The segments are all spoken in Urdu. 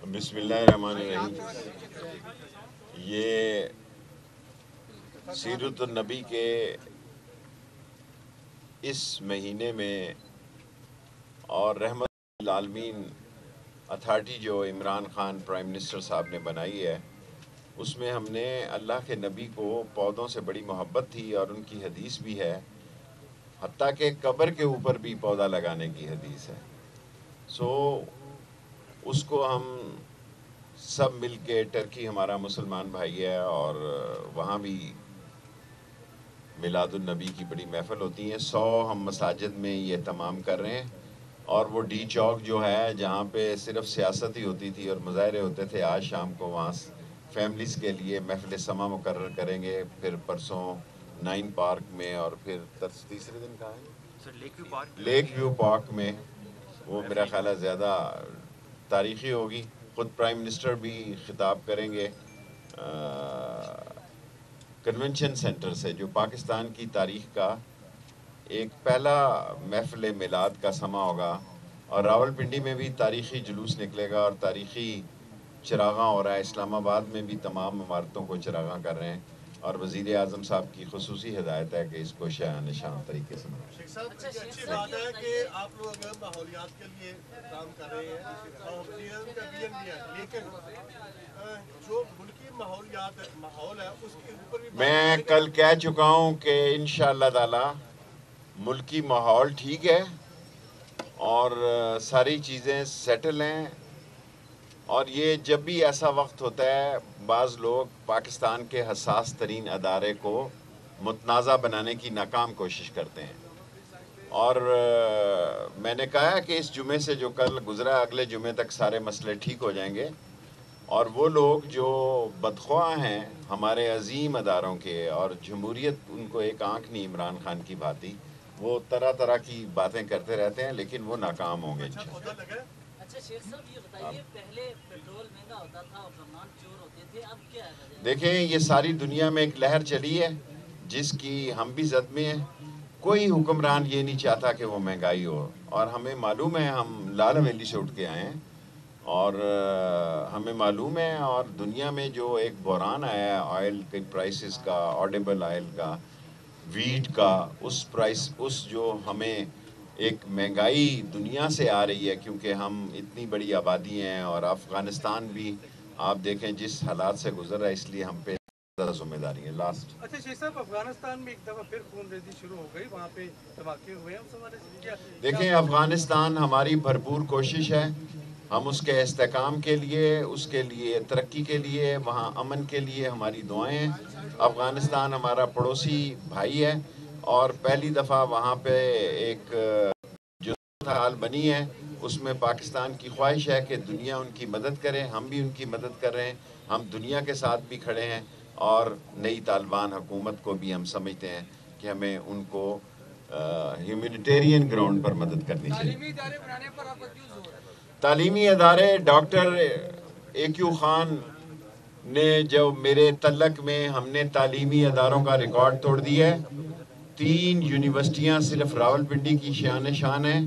بسم اللہ الرحمن الرحیم. یہ سیرت النبی کے اس مہینے میں اور رحمت للعالمین اتھارٹی جو عمران خان پرائم منسٹر صاحب نے بنائی ہے، اس میں ہم نے اللہ کے نبی کو پودوں سے بڑی محبت تھی اور ان کی حدیث بھی ہے، حتیٰ کہ قبر کے اوپر بھی پودا لگانے کی حدیث ہے. اس کو ہم سب مل کے، ٹرکی ہمارا مسلمان بھائی ہے اور وہاں بھی میلاد النبی کی بڑی محفل ہوتی ہیں. 100 ہم مساجد میں یہ تمام کر رہے ہیں، اور وہ ڈی چوک جو ہے جہاں پہ صرف سیاست ہی ہوتی تھی اور مظاہرے ہوتے تھے، آج شام کو وہاں فیملیز کے لیے محفل سما مقرر کریں گے. پھر پرسوں 9 پارک میں، اور پھر تیسرے دن کہاں ہے؟ لیک ویو پارک میں. وہ میرا خیال ہے زیادہ تاریخی ہوگی. خود پرائم منسٹر بھی خطاب کریں گے کنونشن سینٹر سے، جو پاکستان کی تاریخ کا ایک پہلا محفل میلاد کا سما ہوگا. اور راول پنڈی میں بھی تاریخی جلوس نکلے گا اور تاریخی چراغاں ہو رہا ہے. اسلام آباد میں بھی تمام عمارتوں کو چراغاں کر رہے ہیں، اور وزیر اعظم صاحب کی خصوصی ہدایت ہے کہ اس کو شاہ نشان طریقے سے منائیں. اچھی بات ہے کہ آپ لوگ اگر ماحولیات کے لیے کام کر رہے ہیں، ماحولیات کا بھی ہے، لیکن جو ملکی ماحول ہے اس کے اوپر بھی میں کل کہہ چکا ہوں کہ انشاءاللہ تعالی ملکی ماحول ٹھیک ہے اور ساری چیزیں سیٹل ہیں. اور یہ جب بھی ایسا وقت ہوتا ہے، بعض لوگ پاکستان کے حساس ترین ادارے کو متنازع بنانے کی ناکام کوشش کرتے ہیں. اور میں نے کہا کہ اس جمعے سے جو کل گزرا، اگلے جمعے تک سارے مسئلے ٹھیک ہو جائیں گے. اور وہ لوگ جو بدخواہ ہیں ہمارے عظیم اداروں کے، اور جمہوریت ان کو ایک آنکھ نہیں عمران خان کی بھاتی، وہ طرح طرح کی باتیں کرتے رہتے ہیں، لیکن وہ ناکام ہوں گے. اچھا شیخ صاحب یہ بتائیے، پہلے پیٹرول مہنگا ہوتا تھا اور سامان چور ہوتے تھے، اب کیا ہے؟ دیکھیں، یہ ساری دنیا میں ایک لہر چلی ہے جس کی ہم بھی زد میں ہیں. کوئی حکمران یہ نہیں چاہتا کہ وہ مہنگائی ہو، اور ہمیں معلوم ہے، ہم لال ویلی سے اٹھ کے آئے ہیں اور ہمیں معلوم ہے. اور دنیا میں جو ایک بحران آیا ہے آئل کے پرائسز کا، آڈیبل آئل کا، ویٹ کا، اس جو ہمیں ایک مہنگائی دنیا سے آ رہی ہے، کیونکہ ہم اتنی بڑی آبادی ہیں، اور افغانستان بھی آپ دیکھیں جس حالات سے گزر رہا ہے، اس لیے ہم پہ زیادہ ذمہ داری ہے. لاسٹ اچھا شیخ صاحب، افغانستان میں ایک دفعہ پھر خون ریزی شروع ہو گئی، وہاں پہ دھماکے ہوئے ہیں، اس حوالے سے دیکھیں، افغانستان ہماری بھرپور کوشش ہے. ہم اس کے استحکام کے لیے، اس کے لیے ترقی کے لیے، وہاں امن کے لیے ہماری دعائیں ہیں. افغانستان ہمارا پڑوسی بھائی ہے، اور پہلی دفعہ وہاں پہ ایک جو حال بنی ہے، اس میں پاکستان کی خواہش ہے کہ دنیا ان کی مدد کرے. ہم بھی ان کی مدد کر رہے ہیں، ہم دنیا کے ساتھ بھی کھڑے ہیں. اور نئی طالبان حکومت کو بھی ہم سمجھتے ہیں کہ ہمیں ان کو ہیومینیٹیرین گراؤنڈ پر مدد کرنی چاہیے. تعلیمی ادارے بنانے پر آپ کا کیوں زور ہے؟ تعلیمی ادارے، ڈاکٹر AQ خان نے جو میرے تعلق میں، ہم نے تعلیمی اداروں کا ریکارڈ توڑ دیا ہے. 3 یونیورسٹیاں صرف راول پنڈی کی شان ہیں،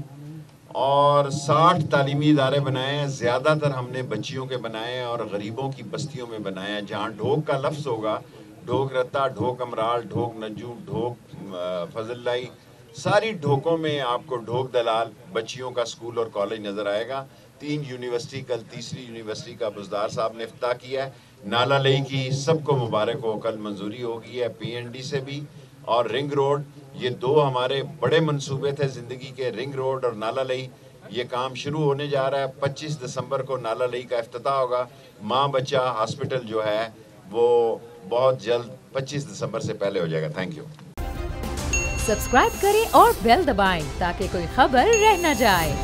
اور 60 تعلیمی ادارے بنائے ہیں. زیادہ تر ہم نے بچیوں کے بنائے ہیں اور غریبوں کی بستیوں میں بنائے ہیں. جہاں ڈھوک کا لفظ ہوگا، ڈھوک رتا، ڈھوک امرال، ڈھوک نجو، ڈھوک فضل لائی، ساری ڈھوکوں میں آپ کو ڈھوک دلال بچیوں کا اسکول اور کالج نظر آئے گا. 3 یونیورسٹی، کل تیسری یونیورسٹی کا بزدار صاحب نے افتتاح کیا ہے. نالا لئی کی سب کو مبارک ہو، کل منظوری ہو گئی ہے PND سے بھی. اور رنگ روڈ، یہ 2 ہمارے بڑے منصوبے تھے زندگی کے، رنگ روڈ اور نالا لئی. یہ کام شروع ہونے جا رہا ہے. 25 دسمبر کو نالا لئی کا افتتاح ہوگا. ماں بچہ ہاسپٹل جو ہے وہ بہت جلد 25 دسمبر سے پہلے ہو جائے گا. Thank you. سبسکرائب کریں اور بیل دبائیں تاکہ کوئی خبر رہ نہ جائے.